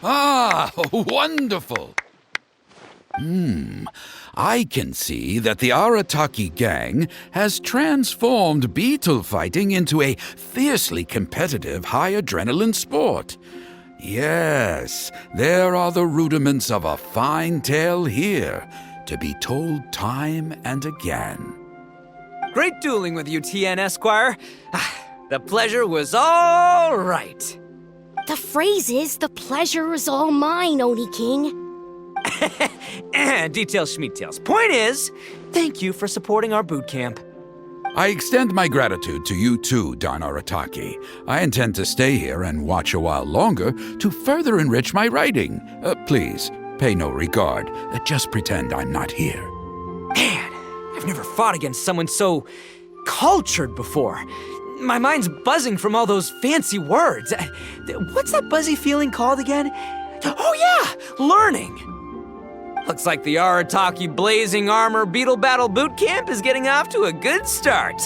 Ah, wonderful! I can see that the Arataki gang has transformed beetle fighting into a fiercely competitive high-adrenaline sport. Yes, there are the rudiments of a fine tale here, to be told time and again. Great dueling with you, TN Esquire. The pleasure was all right. The phrase is, the pleasure is all mine, Oni King. Details schmeetails. Point is, thank you for supporting our boot camp. I extend my gratitude to you too, Don Arataki. I intend to stay here and watch a while longer to further enrich my writing. Please, pay no regard. Just pretend I'm not here. Man, I've never fought against someone so cultured before. My mind's buzzing from all those fancy words. What's that buzzy feeling called again? Oh yeah, learning. Looks like the Arataki Blazing Armor Beetle Battle Boot Camp is getting off to a good start.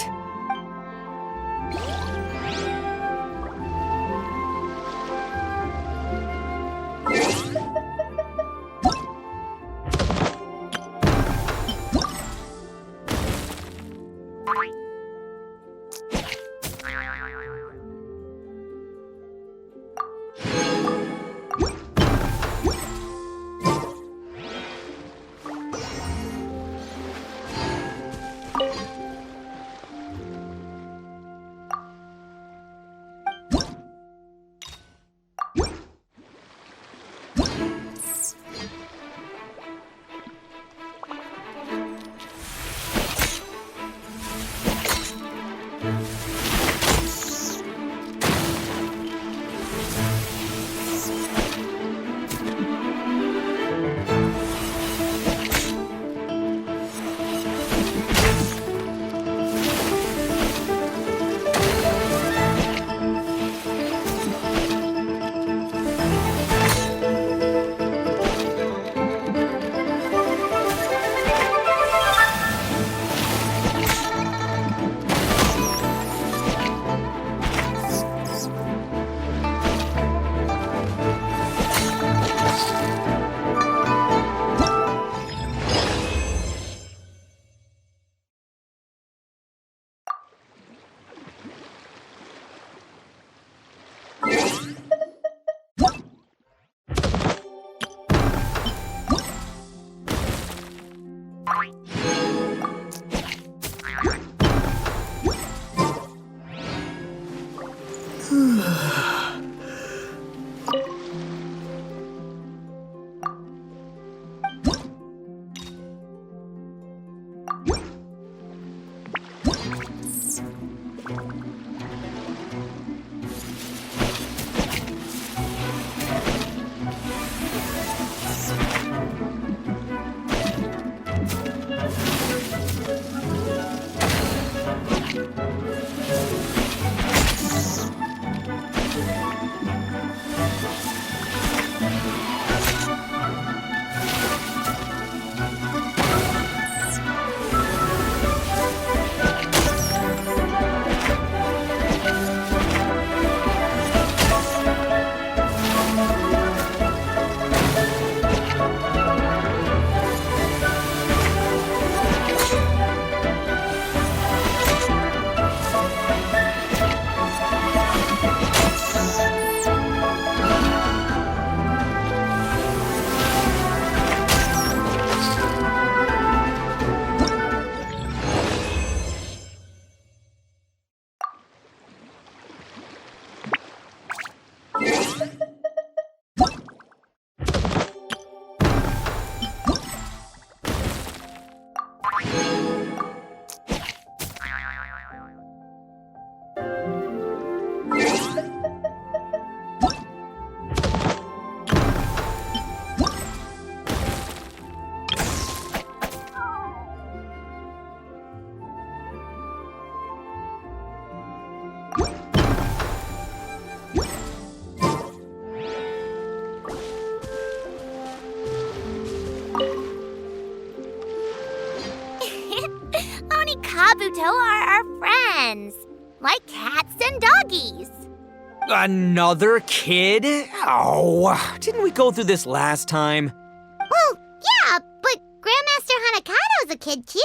Another kid? Oh, didn't we go through this last time? Well, yeah, but Grandmaster Hanakado's a kid too.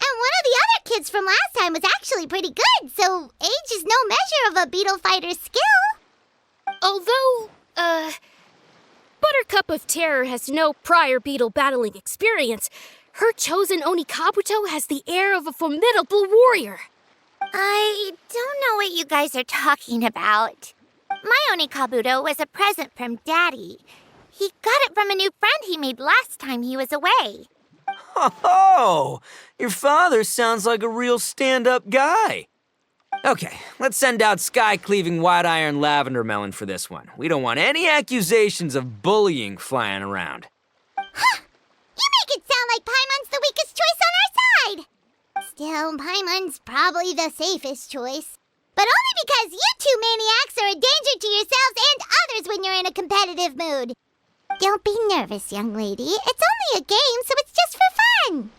And one of the other kids from last time was actually pretty good, so age is no measure of a beetle fighter's skill. Although, Buttercup of Terror has no prior beetle battling experience, her chosen Oni Kabuto has the air of a formidable warrior. I don't know what you guys are talking about. My Oni Kabuto was a present from Daddy. He got it from a new friend he made last time he was away. Oh, your father sounds like a real stand-up guy. Okay, let's send out Sky-Cleaving White Iron Lavender Melon for this one. We don't want any accusations of bullying flying around. Huh! You make it sound like Paimon's the weakest choice on our side! Still, Paimon's probably the safest choice. But only because you two maniacs are a danger to yourselves and others when you're in a competitive mood. Don't be nervous, young lady. It's only a game, so it's just for fun.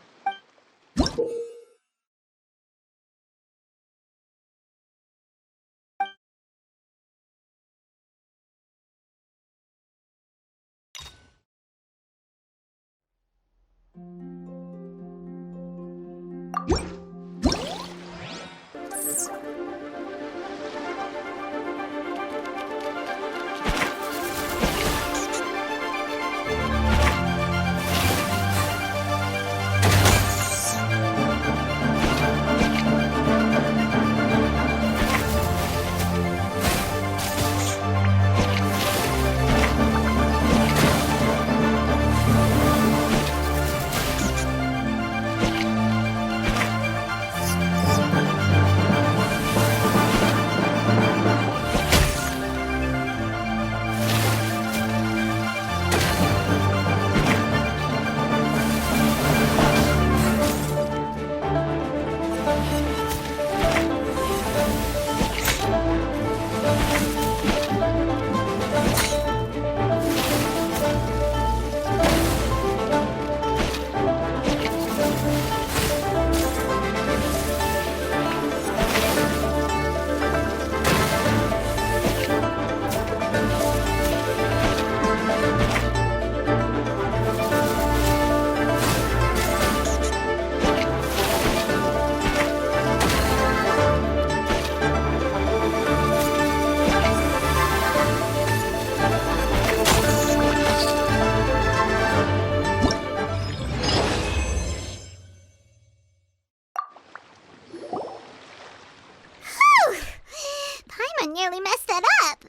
Nearly messed that up.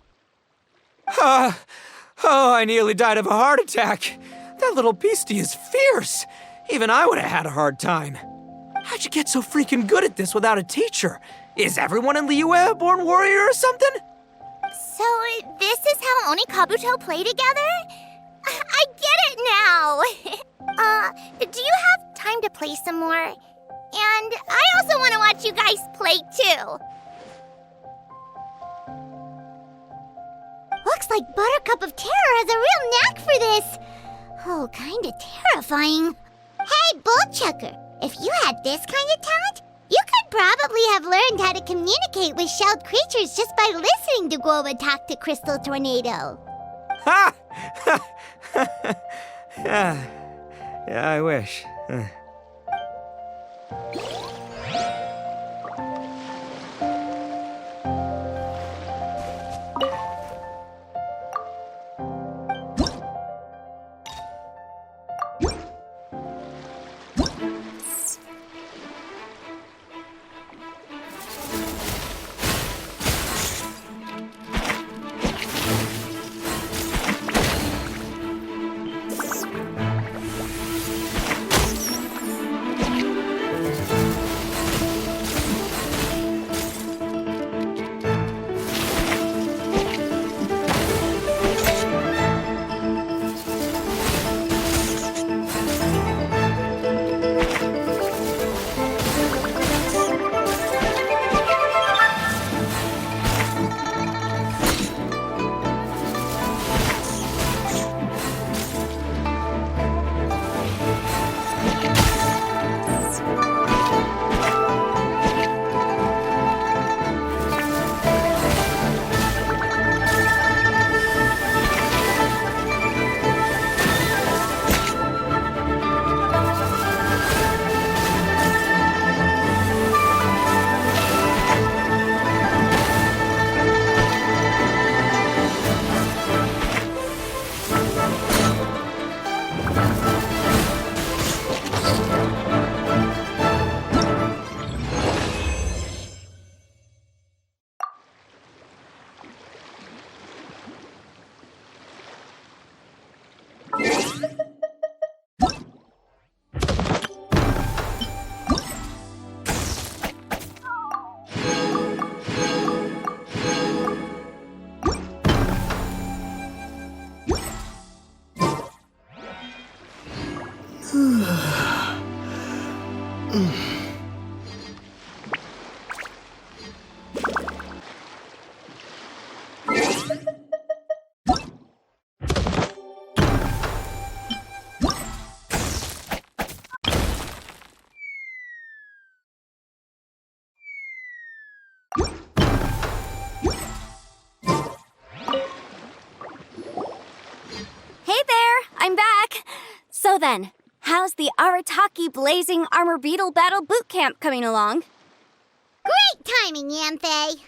Oh, I nearly died of a heart attack. That little beastie is fierce. Even I would have had a hard time. How'd you get so freaking good at this without a teacher? Is everyone in Liyue a born warrior or something? So this is how Oni Kabuto play together? I get it now. Do you have time to play some more? And I also want to watch you guys play too. Looks like Buttercup of Terror has a real knack for this. Oh, kinda terrifying. Hey, Bullchucker, if you had this kind of talent, you could probably have learned how to communicate with shelled creatures just by listening to Guoba talk to Crystal Tornado. Ha! Yeah, I wish. then, how's the Arataki Blazing Armor Beetle Battle Boot Camp coming along? Great timing, Yamfei.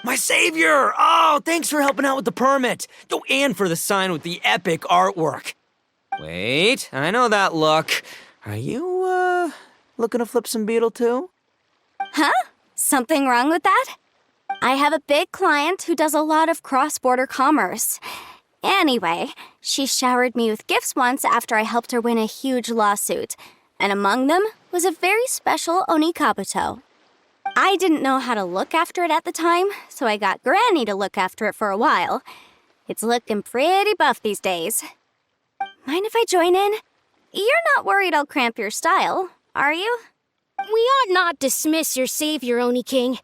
My savior! Oh, thanks for helping out with the permit. Oh, and for the sign with the epic artwork. Wait, I know that look. Are you, looking to flip some Beetle too? Huh? Something wrong with that? I have a big client who does a lot of cross-border commerce. Anyway, she showered me with gifts once after I helped her win a huge lawsuit, and among them was a very special Oni Kabuto. I didn't know how to look after it at the time, so I got Granny to look after it for a while. It's looking pretty buff these days. Mind if I join in? You're not worried I'll cramp your style, are you? We ought not dismiss your savior, Oni King.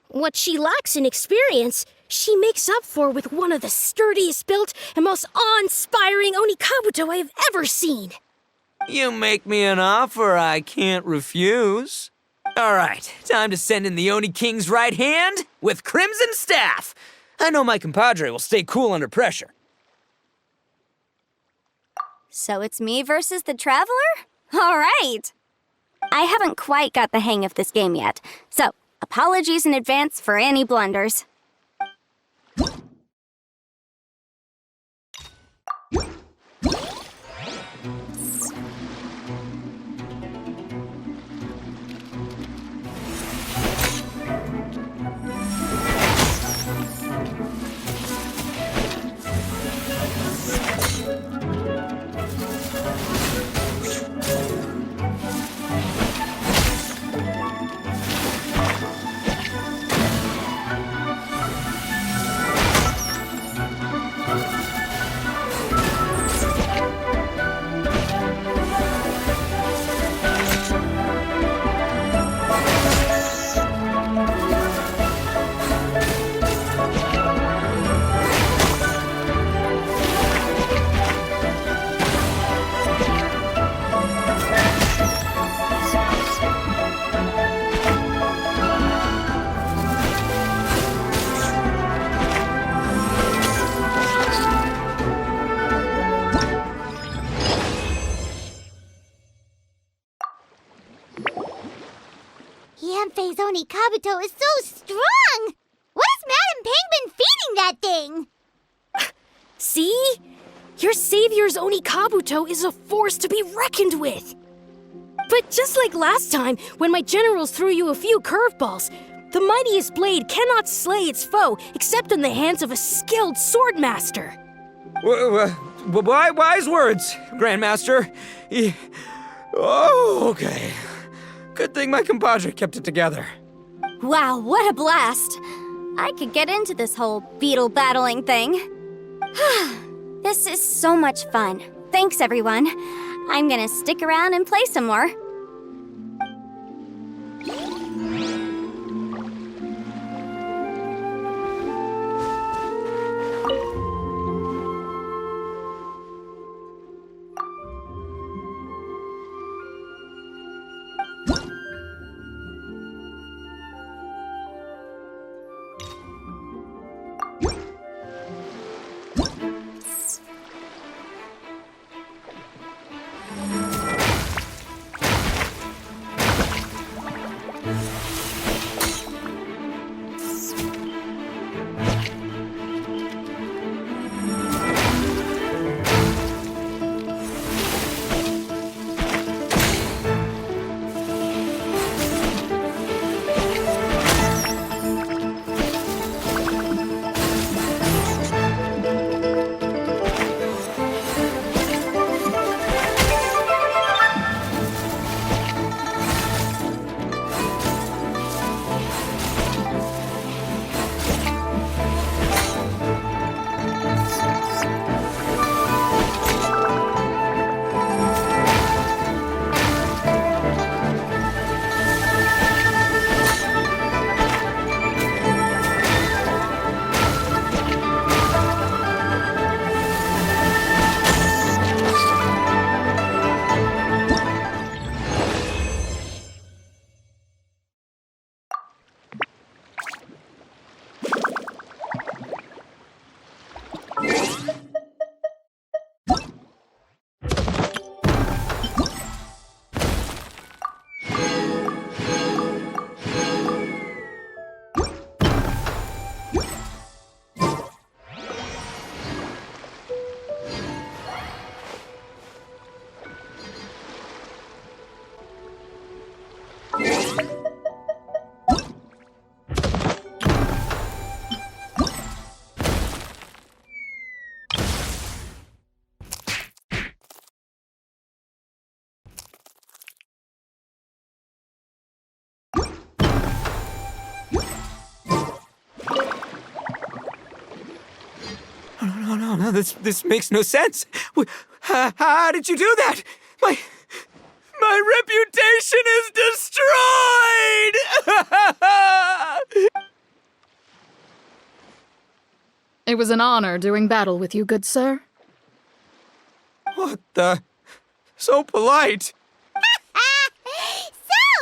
What she lacks in experience, she makes up for with one of the sturdiest built and most awe-inspiring Oni Kabuto I have ever seen. You make me an offer I can't refuse. All right, time to send in the Oni King's right hand with Crimson Staff. I know my compadre will stay cool under pressure. So it's me versus the Traveler? All right. I haven't quite got the hang of this game yet, so apologies in advance for any blunders. Yamfei's Oni Kabuto is so strong! What is Madam Penguin feeding that thing? See? Your savior's Oni Kabuto is a force to be reckoned with. But just like last time, when my generals threw you a few curveballs, the mightiest blade cannot slay its foe except in the hands of a skilled swordmaster. Wise words, Grandmaster. Oh, okay. Good thing my compadre kept it together. Wow, what a blast! I could get into this whole beetle battling thing. This is so much fun. Thanks, everyone. I'm gonna stick around and play some more. Oh no, this makes no sense. How did you do that? My reputation is destroyed! It was an honor doing battle with you, good sir. What the? So polite.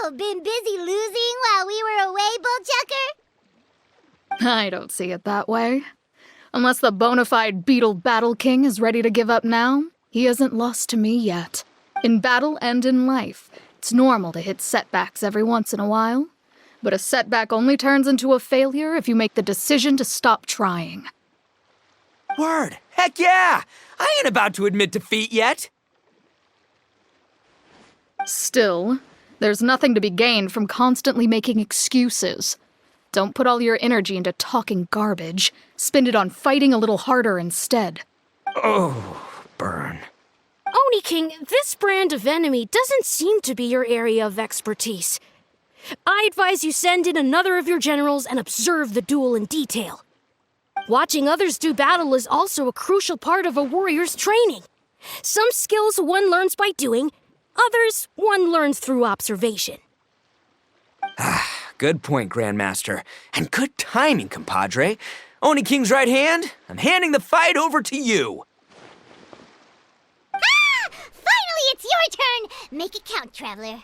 So, been busy losing while we were away, Bullchucker? I don't see it that way. Unless the bona fide Beetle Battle King is ready to give up now, he hasn't lost to me yet. In battle and in life, it's normal to hit setbacks every once in a while. But a setback only turns into a failure if you make the decision to stop trying. Word. Heck yeah! I ain't about to admit defeat yet. Still, there's nothing to be gained from constantly making excuses. Don't put all your energy into talking garbage. Spend it on fighting a little harder instead. Oh, burn. Oni King, this brand of enemy doesn't seem to be your area of expertise. I advise you send in another of your generals and observe the duel in detail. Watching others do battle is also a crucial part of a warrior's training. Some skills one learns by doing, others one learns through observation. Good point, Grandmaster. And good timing, compadre. Oni King's right hand, I'm handing the fight over to you. Finally, it's your turn! Make it count, Traveler.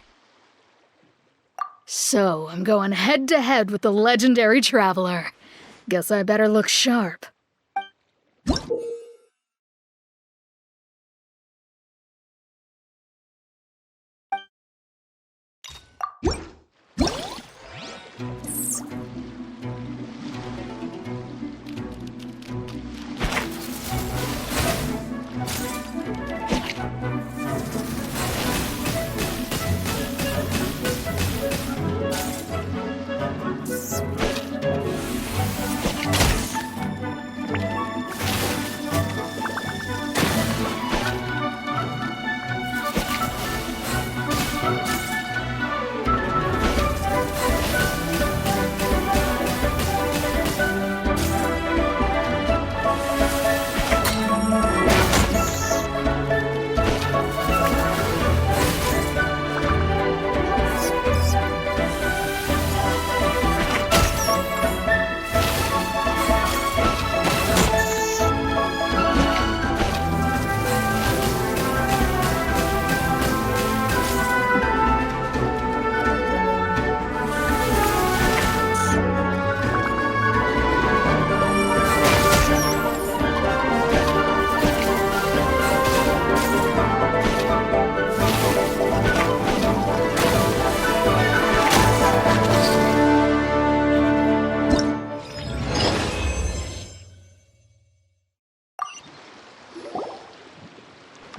So, I'm going head-to-head with the legendary Traveler. Guess I better look sharp.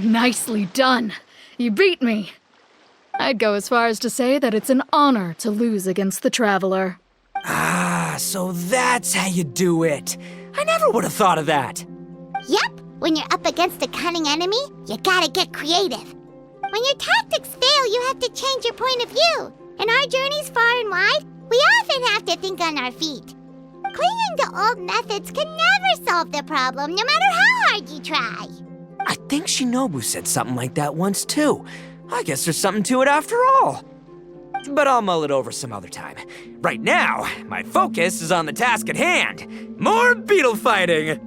Nicely done. You beat me. I'd go as far as to say that it's an honor to lose against the Traveler. Ah, so that's how you do it. I never would have thought of that. Yep, when you're up against a cunning enemy, you gotta get creative. When your tactics fail, you have to change your point of view. In our journeys far and wide, we often have to think on our feet. Clinging to old methods can never solve the problem, no matter how hard you try. I think Shinobu said something like that once, too. I guess there's something to it after all. But I'll mull it over some other time. Right now, my focus is on the task at hand. More beetle fighting!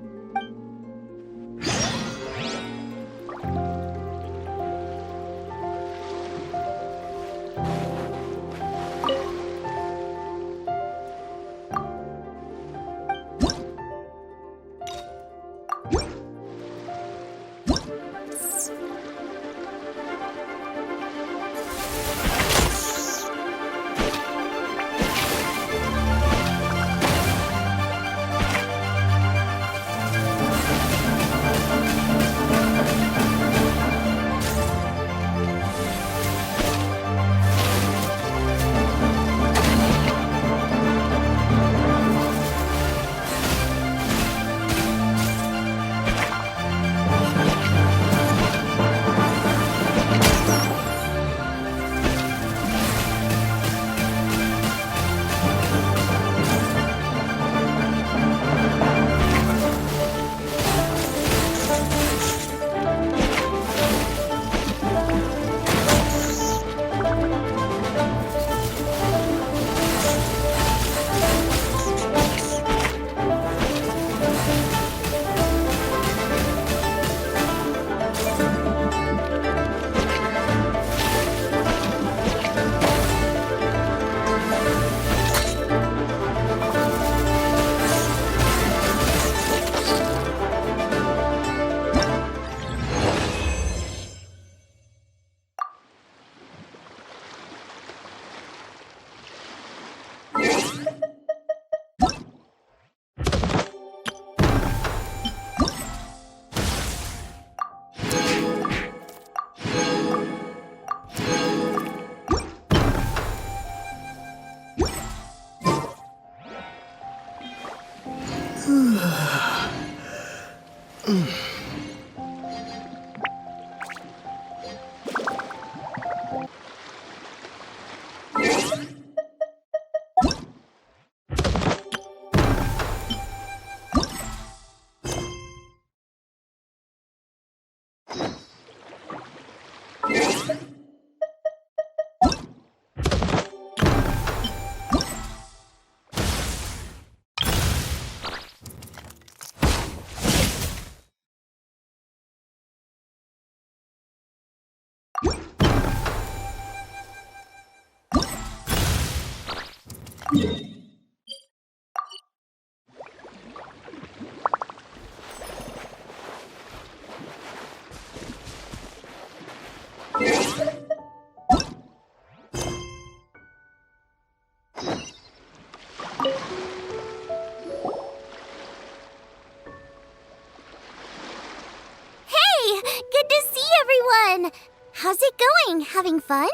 Hey, good to see everyone. How's it going? Having fun?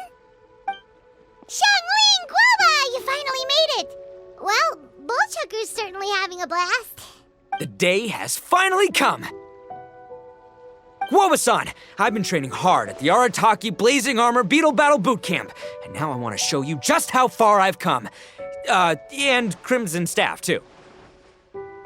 Xiangling, Guoba, you finally made it. Well, Bullchucker's certainly having a blast. The day has finally come! Guoba-san, I've been training hard at the Arataki Blazing Armor Beetle Battle Boot Camp, and now I want to show you just how far I've come. And Crimson Staff, too.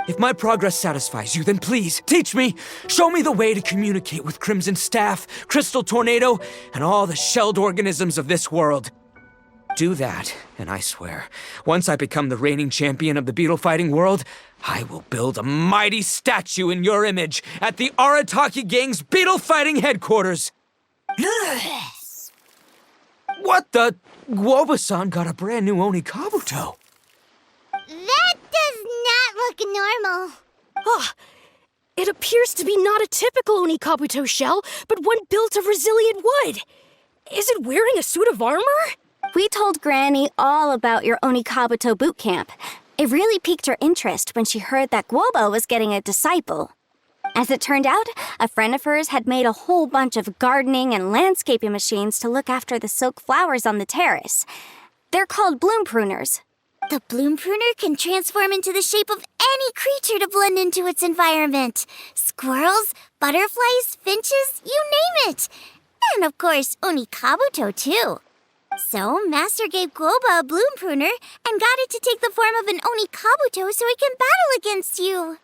If my progress satisfies you, then please, teach me. Show me the way to communicate with Crimson Staff, Crystal Tornado, and all the shelled organisms of this world. Do that, and I swear, once I become the reigning champion of the beetle fighting world, I will build a mighty statue in your image at the Arataki Gang's beetle fighting headquarters. What the? Guoba-san got a brand new Oni Kabuto. That does not look normal. Ah, it appears to be not a typical Oni Kabuto shell, but one built of resilient wood. Is it wearing a suit of armor? We told Granny all about your Oni Kabuto boot camp. It really piqued her interest when she heard that Guoba was getting a disciple. As it turned out, a friend of hers had made a whole bunch of gardening and landscaping machines to look after the silk flowers on the terrace. They're called bloom pruners. The bloom pruner can transform into the shape of any creature to blend into its environment. Squirrels, butterflies, finches, you name it. And of course, Oni Kabuto too. So, Master gave Guoba a bloom pruner and got it to take the form of an Oni Kabuto so it can battle against you.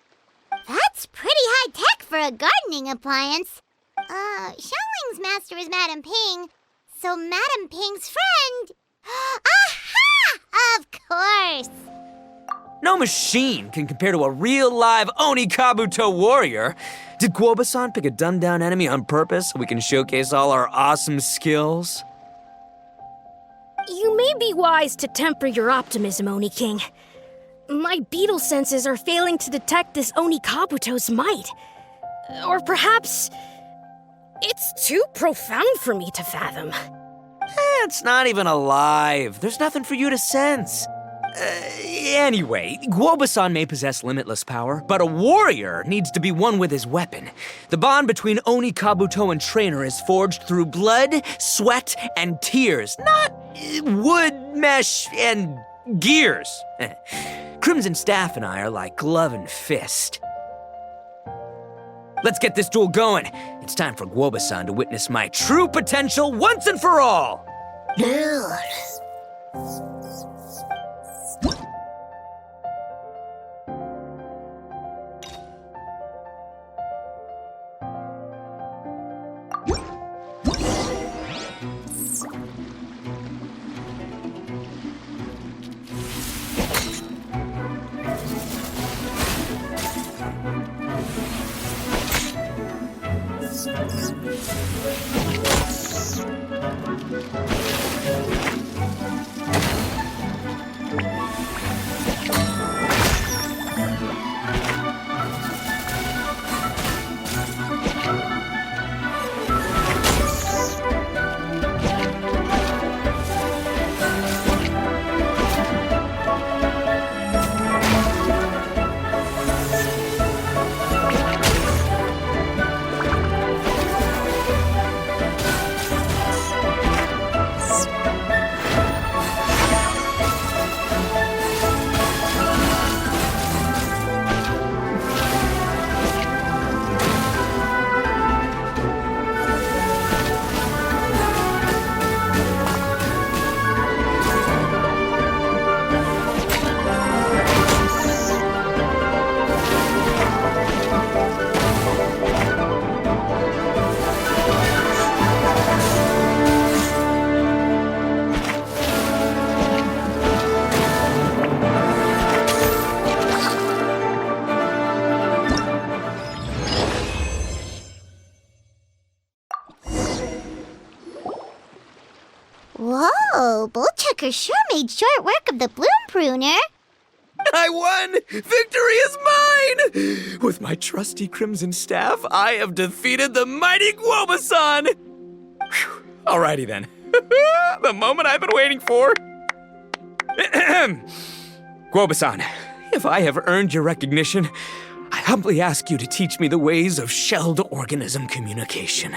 That's pretty high-tech for a gardening appliance. Xiangling's master is Madame Ping, so Madame Ping's friend... Aha! Of course! No machine can compare to a real live Oni Kabuto warrior. Did Guoba-san pick a dumbed-down enemy on purpose so we can showcase all our awesome skills? You may be wise to temper your optimism, Oni King. My beetle senses are failing to detect this Oni Kabuto's might. Or perhaps it's too profound for me to fathom. It's not even alive. There's nothing for you to sense. Anyway, Guoba-san may possess limitless power, but a warrior needs to be one with his weapon. The bond between Oni Kabuto and trainer is forged through blood, sweat, and tears, not wood, mesh, and gears. Crimson Staff and I are like glove and fist. Let's get this duel going. It's time for Guoba-san to witness my true potential once and for all. Hacker sure made short work of the Bloom Pruner. I won! Victory is mine! With my trusty crimson staff, I have defeated the mighty Guoba-san! Whew. Alrighty then. The moment I've been waiting for. Guoba-san, if I have earned your recognition, I humbly ask you to teach me the ways of shelled organism communication.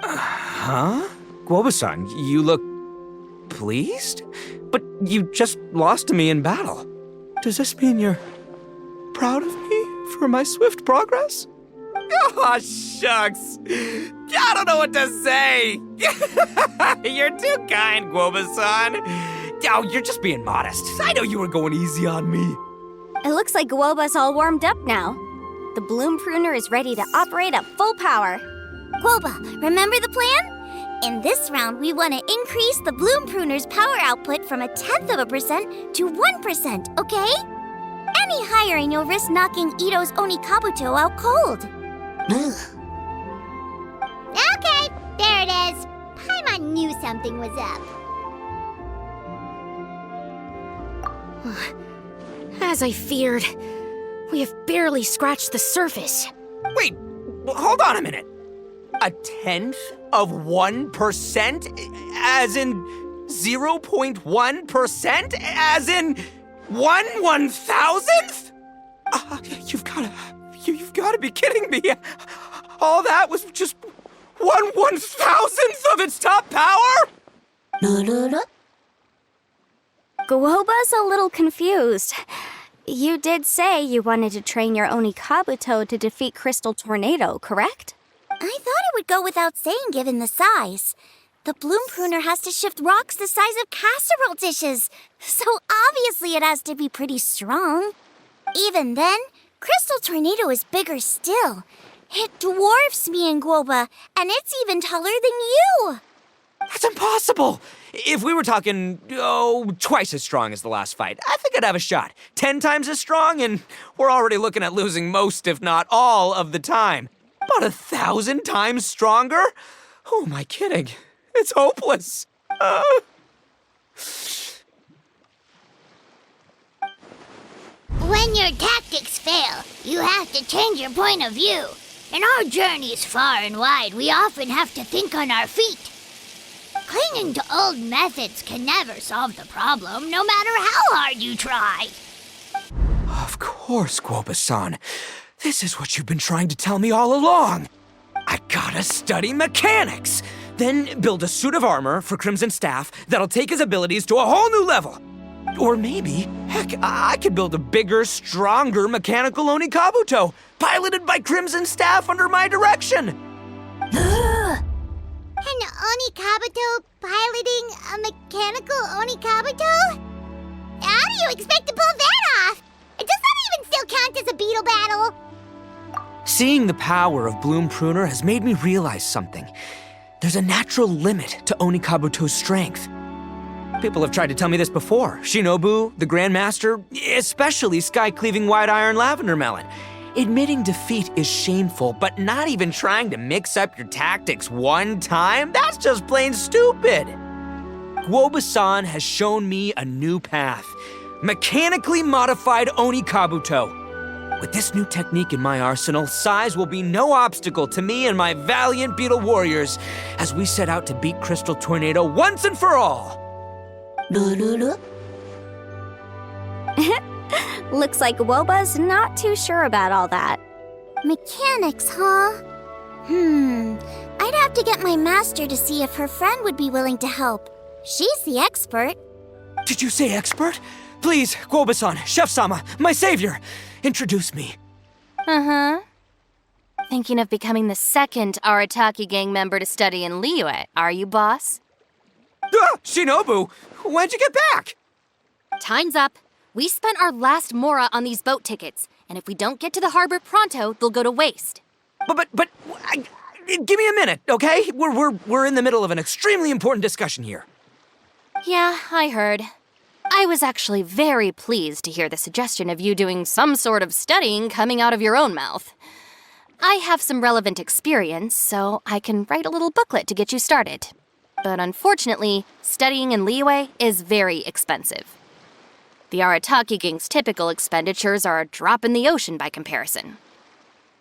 Huh? Guoba-san, you look pleased? But you just lost to me in battle. Does this mean you're proud of me for my swift progress? Oh, shucks. I don't know what to say. You're too kind, Guoba-san. Oh, you're just being modest. I know you were going easy on me. It looks like Guoba's all warmed up now. The Bloom Pruner is ready to operate at full power. Guoba, remember the plan? In this round, we want to increase the Bloom Pruner's power output from 0.1% to 1%, okay? Any higher and you'll risk knocking Itto's Onikabuto out cold. Okay, there it is. Paimon knew something was up. As I feared, we have barely scratched the surface. Wait, hold on a minute. 1/10 of 1%? As in 0.1%? As in 1/1000th? You've got to be kidding me. All that was just 1/1000th of its top power? Guoba's a little confused. You did say you wanted to train your Onikabuto to defeat Crystal Tornado, correct? I thought it would go without saying given the size. The Bloom Pruner has to shift rocks the size of casserole dishes, so obviously it has to be pretty strong. Even then, Crystal Tornado is bigger still. It dwarfs me and Guoba, and it's even taller than you. That's impossible! If we were talking, twice as strong as the last fight, I think I'd have a shot. 10 times as strong, and we're already looking at losing most, if not all, of the time. About 1,000 times stronger? Who am I kidding? It's hopeless. When your tactics fail, you have to change your point of view. In our journeys far and wide, we often have to think on our feet. Clinging to old methods can never solve the problem, no matter how hard you try. Of course, Guoba-san. This is what you've been trying to tell me all along. I gotta study mechanics, then build a suit of armor for Crimson Staff that'll take his abilities to a whole new level. Or maybe, heck, I could build a bigger, stronger mechanical Onikabuto, piloted by Crimson Staff under my direction. An Onikabuto piloting a mechanical Onikabuto? How do you expect to pull that off? Does that even still count as a Beetle battle? Seeing the power of Bloom Pruner has made me realize something. There's a natural limit to Onikabuto's strength. People have tried to tell me this before. Shinobu, the Grandmaster, especially Sky-Cleaving White Iron Lavender Melon. Admitting defeat is shameful, but not even trying to mix up your tactics one time? That's just plain stupid. Guoba-san has shown me a new path. Mechanically modified Onikabuto. With this new technique in my arsenal, size will be no obstacle to me and my valiant Beetle warriors as we set out to beat Crystal Tornado once and for all. Looks like Guoba's not too sure about all that. Mechanics, huh? I'd have to get my master to see if her friend would be willing to help. She's the expert. Did you say expert? Please, Guoba-san, Chef-sama, my savior, introduce me. Thinking of becoming the second Arataki gang member to study in Liyue, are you, boss? Shinobu, when'd you get back? Time's up. We spent our last mora on these boat tickets, and if we don't get to the harbor pronto, they'll go to waste. But, give me a minute, okay? We're in the middle of an extremely important discussion here. Yeah, I heard. I was actually very pleased to hear the suggestion of you doing some sort of studying coming out of your own mouth. I have some relevant experience, so I can write a little booklet to get you started. but unfortunately, studying in Liyue is very expensive. The Arataki gang's typical expenditures are a drop in the ocean by comparison.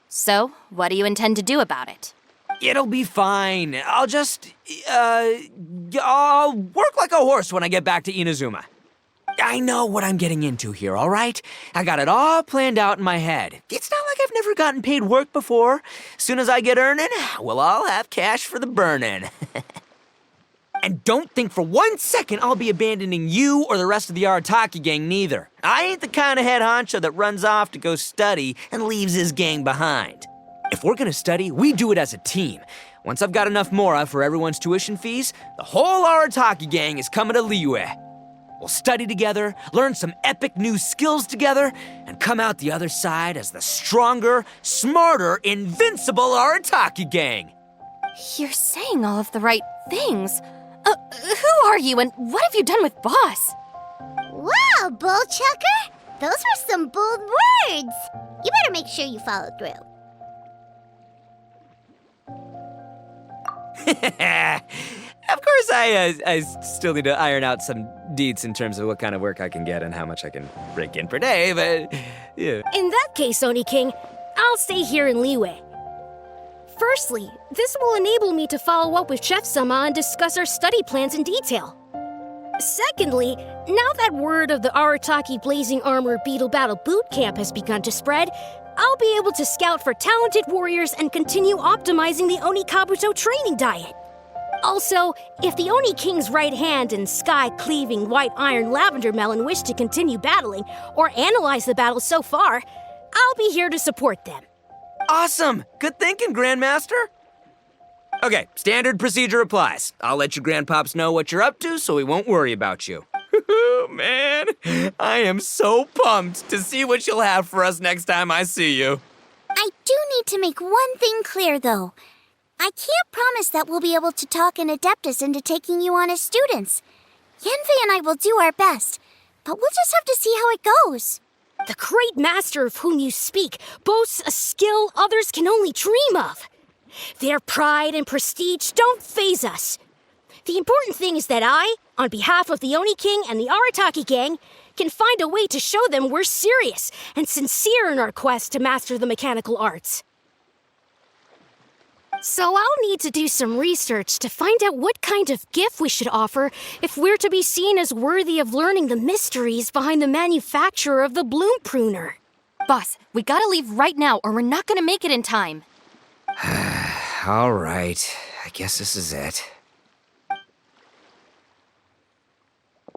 So, what do you intend to do about it? It'll be fine. I'll work like a horse when I get back to Inazuma. I know what I'm getting into here, all right? I got it all planned out in my head. It's not like I've never gotten paid work before. Soon as I get earning, we'll all have cash for the burning. And don't think for 1 second I'll be abandoning you or the rest of the Arataki gang neither. I ain't the kind of head honcho that runs off to go study and leaves his gang behind. If we're gonna study, we do it as a team. Once I've got enough mora for everyone's tuition fees, the whole Arataki gang is coming to Liyue. We'll study together, learn some epic new skills together, and come out the other side as the stronger, smarter, invincible Arataki gang. You're saying all of the right things. Who are you and what have you done with Boss? Wow, Bullchucker! Those were some bold words! You better make sure you follow through. Of course, I still need to iron out some deets in terms of what kind of work I can get and how much I can rake in per day, but yeah. In that case, Oni King, I'll stay here in Liyue. Firstly, this will enable me to follow up with Chef Sama and discuss our study plans in detail. Secondly, now that word of the Arataki Blazing Armor Beetle Battle Boot Camp has begun to spread, I'll be able to scout for talented warriors and continue optimizing the Oni Kabuto training diet. Also, if the Oni King's right hand and sky-cleaving white iron lavender melon wish to continue battling or analyze the battle so far, I'll be here to support them. Awesome! Good thinking, Grandmaster! Okay, standard procedure applies. I'll let you grandpops know what you're up to so we won't worry about you. Man, I am so pumped to see what you'll have for us next time I see you. I do need to make one thing clear, though. I can't promise that we'll be able to talk an Adeptus into taking you on as students. Yenvei and I will do our best, but we'll just have to see how it goes. The great master of whom you speak boasts a skill others can only dream of. Their pride and prestige don't faze us. The important thing is that I, on behalf of the Oni King and the Arataki gang, can find a way to show them we're serious and sincere in our quest to master the mechanical arts. So I'll need to do some research to find out what kind of gift we should offer if we're to be seen as worthy of learning the mysteries behind the manufacture of the bloom pruner. Boss, we gotta leave right now or we're not gonna make it in time. All right, I guess this is it.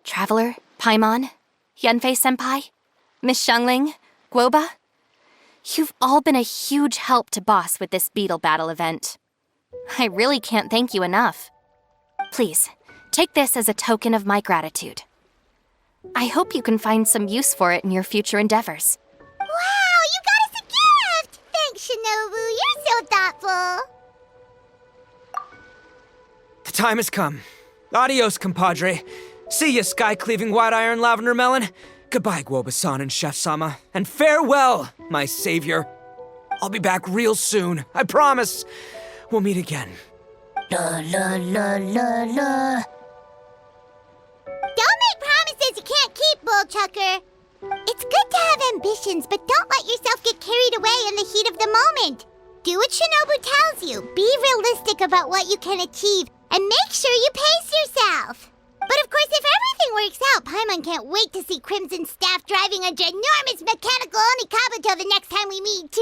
Traveler, Paimon, Yenfei-senpai, Miss Xiangling, Guoba, you've all been a huge help to Boss with this Beetle Battle event. I really can't thank you enough. Please, take this as a token of my gratitude. I hope you can find some use for it in your future endeavors. Wow, you got us a gift! Thanks, Shinobu. You're so thoughtful. The time has come. Adios, compadre. See ya, sky-cleaving white iron lavender melon. Goodbye, Guoba-san and Chef Sama. And farewell, my savior. I'll be back real soon, I promise. We'll meet again. La la la la la. Don't make promises you can't keep, Bullchucker. It's good to have ambitions, but don't let yourself get carried away in the heat of the moment. Do what Shinobu tells you. Be realistic about what you can achieve, and make sure you pace yourself. But of course, if everything works out, Paimon can't wait to see Crimson Staff driving a ginormous mechanical Oni Kabuto the next time we meet.